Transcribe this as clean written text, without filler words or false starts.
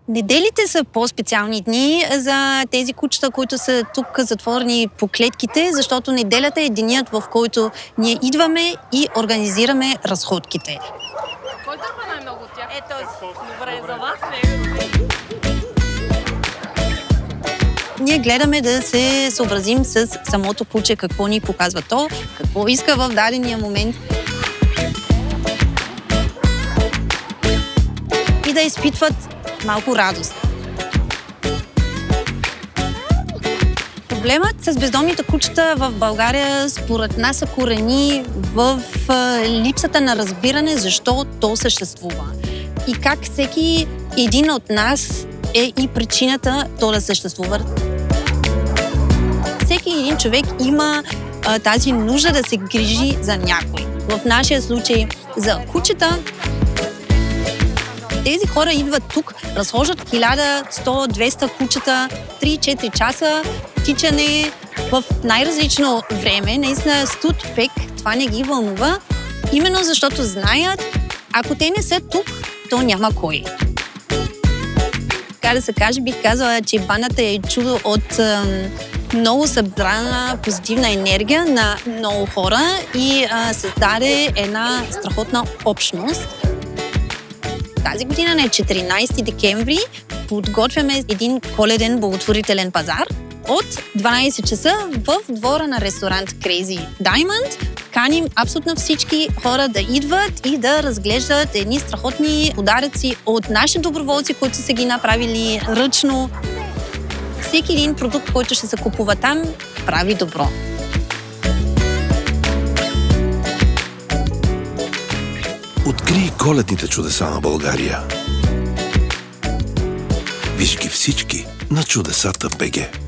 Неделите са по-специални дни за тези кучета, които са тук затворени по клетките, защото неделята е денят, в който ние идваме и организираме разходките. Кой дърпа най-много от тях? Добре, за вас Ние гледаме да се съобразим с самото куче, какво ни показва то, какво иска в дадения момент. И да изпитват малко радост. Проблемът с бездомните кучета в България според нас се корени в липсата на разбиране защо то съществува и как всеки един от нас е и причината то да съществува. Всеки един човек има тази нужда да се грижи за някой. В нашия случай за кучета. Тези хора идват тук, разхождат 1100, 200 кучета, 3-4 часа, тичане в най-различно време, наистина студ, пек, това не ги вълнува, именно защото знаят, ако те не са тук, то няма кой. Така да се каже, бих казала, че бандата е чудо от много събрана позитивна енергия на много хора и създаде една страхотна общност. Тази година на 14 декември подготвяме един коледен благотворителен пазар от 12 часа в двора на ресторант Crazy Diamond. Каним абсолютно всички хора да идват и да разглеждат едни страхотни подаръци от наши доброволци, които са ги направили ръчно. Всеки един продукт, който ще се купува там, прави добро. Открий коледните чудеса на България. Виж ги всички на Чудесата БГ.